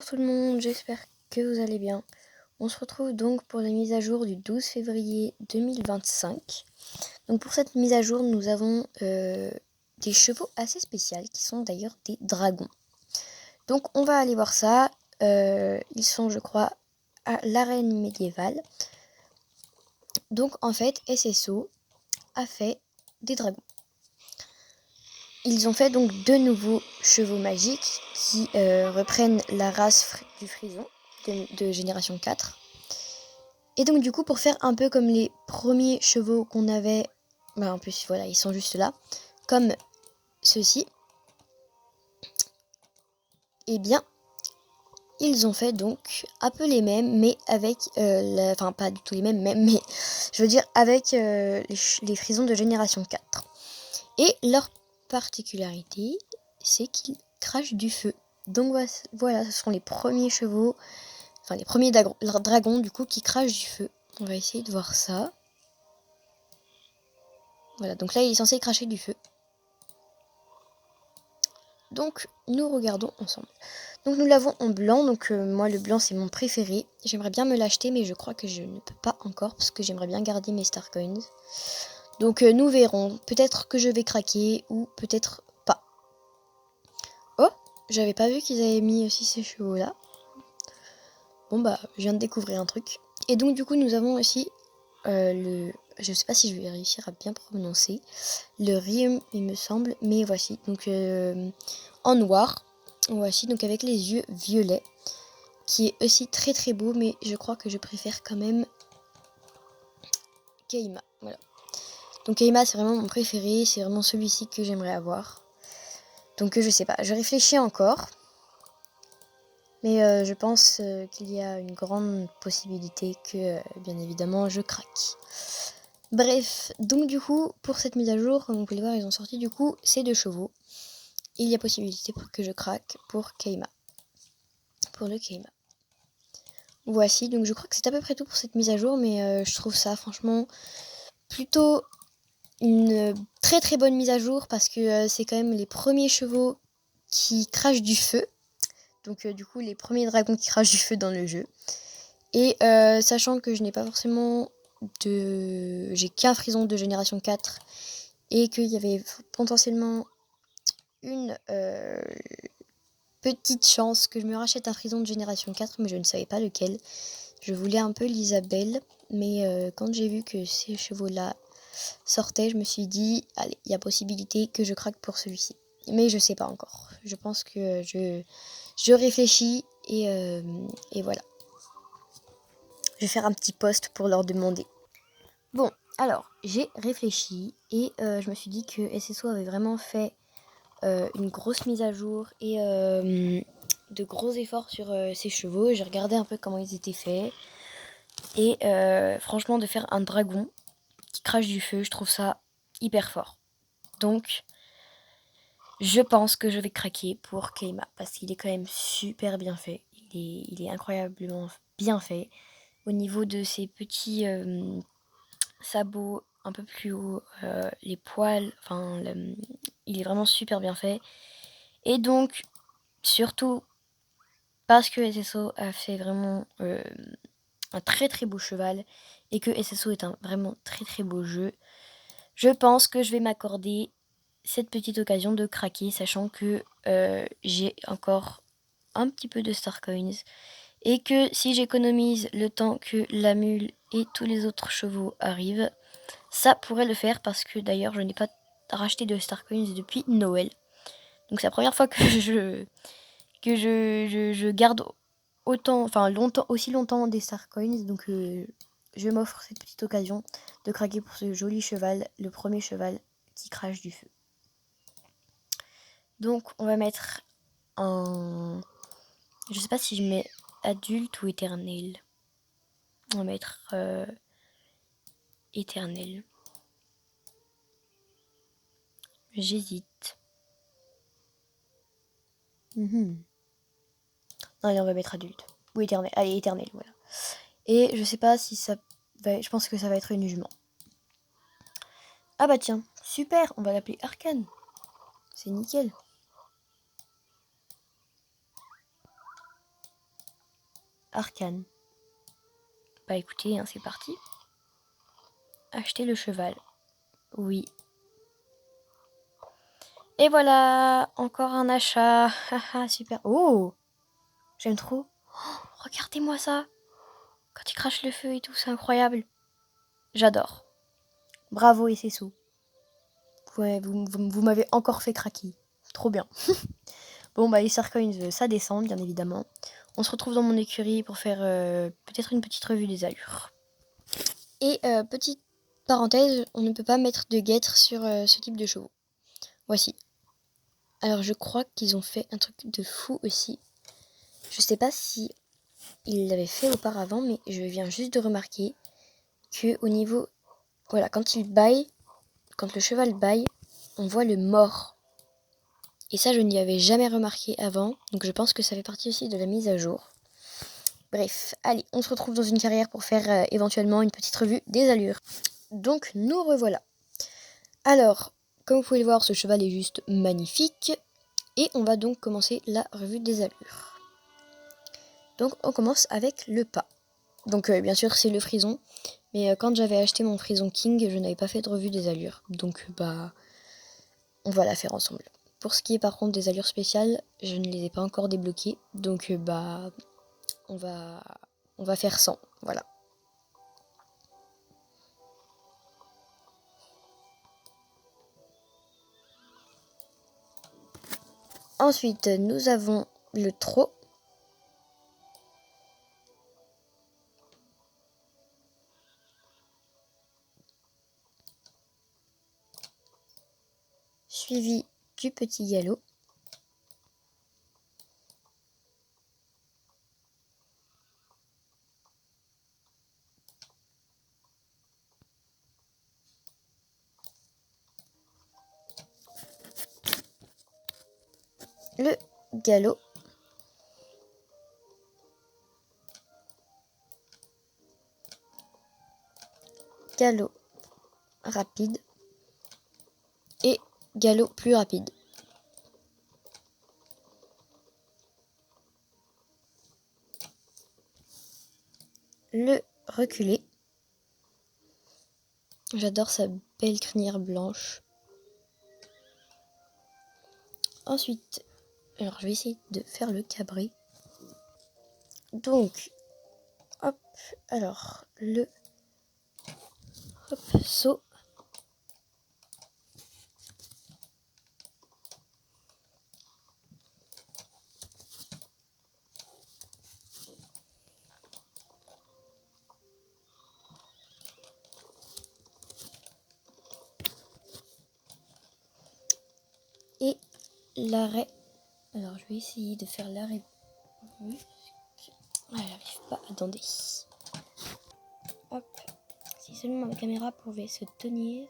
Bonjour tout le monde, j'espère que vous allez bien. On se retrouve donc pour la mise à jour du 12 février 2025. Donc pour cette mise à jour, nous avons des chevaux assez spéciaux qui sont d'ailleurs des dragons. Donc on va aller voir ça. Ils sont, je crois, à l'arène médiévale. Donc en fait, SSO a fait des dragons. Ils ont fait donc deux nouveaux chevaux magiques qui reprennent la race du frison de génération 4. Et donc du coup, pour faire un peu comme les premiers chevaux qu'on avait, en plus voilà, ils sont juste là, comme ceux-ci, eh bien, ils ont fait donc un peu les mêmes, mais avec, enfin pas du tout les mêmes, mais je veux dire avec les frisons de génération 4. Et leur particularité, c'est qu'ils crachent du feu. Donc voilà, ce sont les premiers chevaux, enfin les premiers dragons du coup qui crachent du feu. On va essayer de voir ça. Voilà, donc là il est censé cracher du feu. Donc nous regardons ensemble. Donc nous l'avons en blanc, donc moi le blanc c'est mon préféré. J'aimerais bien me l'acheter mais je crois que je ne peux pas encore parce que j'aimerais bien garder mes Star Coins. Donc nous verrons, peut-être que je vais craquer ou peut-être pas. Oh, j'avais pas vu qu'ils avaient mis aussi ces chevaux là. Bon bah je viens de découvrir un truc. Et donc du coup nous avons aussi je sais pas si je vais réussir à bien prononcer, le Riem il me semble, mais voici, donc en noir, voici, donc avec les yeux violets, qui est aussi très très beau, mais je crois que je préfère quand même Keima, voilà. Donc Keima c'est vraiment mon préféré, c'est vraiment celui-ci que j'aimerais avoir. Donc je sais pas, je réfléchis encore, mais je pense qu'il y a une grande possibilité que, bien évidemment, je craque. Bref, donc du coup, pour cette mise à jour, comme vous pouvez le voir, ils ont sorti du coup ces deux chevaux. Il y a possibilité pour que je craque pour Keima. Pour le Keima. Voici, donc je crois que c'est à peu près tout pour cette mise à jour, mais je trouve ça franchement plutôt une très très bonne mise à jour parce que c'est quand même les premiers chevaux qui crachent du feu. Donc du coup les premiers dragons qui crachent du feu dans le jeu. Et sachant que je n'ai pas forcément de... J'ai qu'un frison de génération 4 et qu'il y avait potentiellement une petite chance que je me rachète un frison de génération 4, mais je ne savais pas lequel. Je voulais un peu l'Isabelle, mais quand j'ai vu que ces chevaux-là sortaient, je me suis dit, allez, il y a possibilité que je craque pour celui-ci. Mais je sais pas encore. Je pense que je réfléchis et voilà. Je vais faire un petit post pour leur demander. Bon, alors, j'ai réfléchi et je me suis dit que SSO avait vraiment fait une grosse mise à jour et de gros efforts sur ses chevaux. J'ai regardé un peu comment ils étaient faits. Et franchement, de faire un dragon qui crache du feu, je trouve ça hyper fort. Donc, je pense que je vais craquer pour Keima parce qu'il est quand même super bien fait. Il est incroyablement bien fait. Au niveau de ses petits sabots un peu plus haut, les poils, enfin, il est vraiment super bien fait. Et donc, surtout parce que SSO a fait vraiment un très très beau cheval et que SSO est un vraiment très très beau jeu, je pense que je vais m'accorder cette petite occasion de craquer, sachant que j'ai encore un petit peu de Star Coins et que si j'économise le temps que la mule et tous les autres chevaux arrivent, ça pourrait le faire parce que d'ailleurs je n'ai pas racheté de Star Coins depuis Noël. Donc c'est la première fois que je garde autant, enfin longtemps, aussi longtemps des Star Coins. Donc je m'offre cette petite occasion de craquer pour ce joli cheval, le premier cheval qui crache du feu. Donc on va mettre un... Je sais pas si je mets adulte ou éternel. On va mettre éternel. J'hésite. Non, allez, on va mettre adulte. Ou éternel. Allez, éternel, voilà. Et je sais pas si ça va... Je pense que ça va être une jument. Ah bah tiens, super, on va l'appeler Arcane. C'est nickel. arcane. Bah écoutez, hein, c'est parti. Acheter le cheval. Oui. Et voilà, encore un achat. Haha, super. Oh, j'aime trop. Oh, regardez-moi ça. Quand il crache le feu et tout, c'est incroyable. J'adore. Bravo SSO. Ouais, vous m'avez encore fait craquer. Trop bien. Bon, bah les Sarcoins, ça descend, bien évidemment. On se retrouve dans mon écurie pour faire peut-être une petite revue des allures. Et petite parenthèse, on ne peut pas mettre de guêtre sur ce type de chevaux. Voici. Alors je crois qu'ils ont fait un truc de fou aussi. Je sais pas si ils l'avaient fait auparavant, mais je viens juste de remarquer que au niveau, voilà, quand il bâille, quand le cheval bâille, on voit le mors. Et ça, je n'y avais jamais remarqué avant, donc je pense que ça fait partie aussi de la mise à jour. Bref, allez, on se retrouve dans une carrière pour faire éventuellement une petite revue des allures. Donc nous revoilà. Alors, comme vous pouvez le voir, ce cheval est juste magnifique. Et on va donc commencer la revue des allures. Donc on commence avec le pas. Donc bien sûr c'est le frison. Mais quand j'avais acheté mon frison king, je n'avais pas fait de revue des allures. Donc bah on va la faire ensemble. Pour ce qui est par contre des allures spéciales, je ne les ai pas encore débloquées. Donc bah on va faire 100. Voilà. Ensuite, nous avons le trot. Suivi du petit galop. Le galop. Galop rapide. Et galop plus rapide. Le reculé. J'adore sa belle crinière blanche. Ensuite, alors je vais essayer de faire le cabré. Donc, hop, alors le hop, saut. Et l'arrêt. Alors je vais essayer de faire l'arrêt. Ah, j'arrive pas. Attendez. Hop. Si seulement ma caméra pouvait se tenir,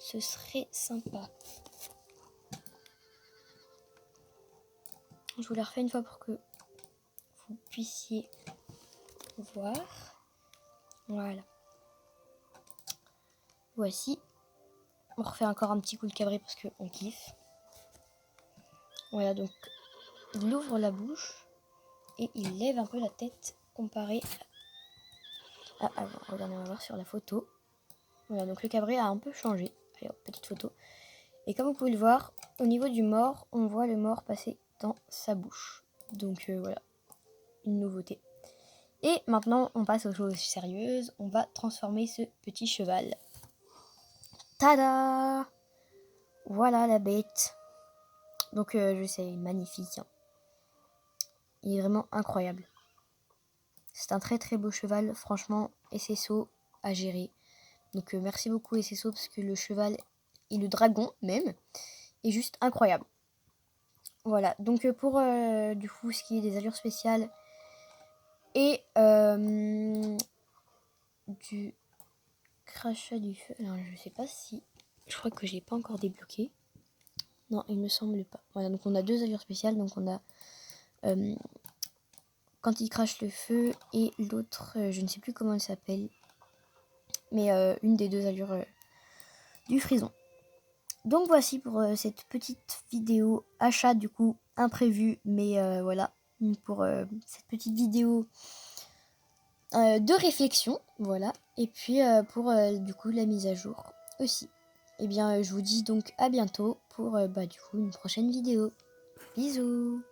ce serait sympa. Je vous la refais une fois pour que vous puissiez voir. Voilà. Voici. On refait encore un petit coup de cabré parce qu'on kiffe. Voilà, donc il ouvre la bouche et il lève un peu la tête comparé à avant. Regardez, on va voir sur la photo. Voilà, donc le cabré a un peu changé. Allez, hop, petite photo. Et comme vous pouvez le voir, au niveau du mors, on voit le mors passer dans sa bouche. Donc voilà, une nouveauté. Et maintenant, on passe aux choses sérieuses. On va transformer ce petit cheval. Tada! Voilà la bête. Donc je sais, magnifique. Hein. Il est vraiment incroyable. C'est un très très beau cheval. Franchement, SSO à gérer. Donc merci beaucoup SSO parce que le cheval et le dragon même est juste incroyable. Voilà, donc pour du coup ce qui est des allures spéciales et du crachat du feu. Alors je sais pas si... Je crois que je l'ai pas encore débloqué. Non, il me semble pas. Voilà, donc on a deux allures spéciales. Donc on a quand il crache le feu et l'autre, je ne sais plus comment elle s'appelle. Mais une des deux allures du frison. Donc voici pour cette petite vidéo achat du coup imprévu. Mais voilà, pour cette petite vidéo de réflexion, voilà. Et puis pour du coup la mise à jour aussi. Et bien je vous dis donc à bientôt pour du coup une prochaine vidéo. Bisous!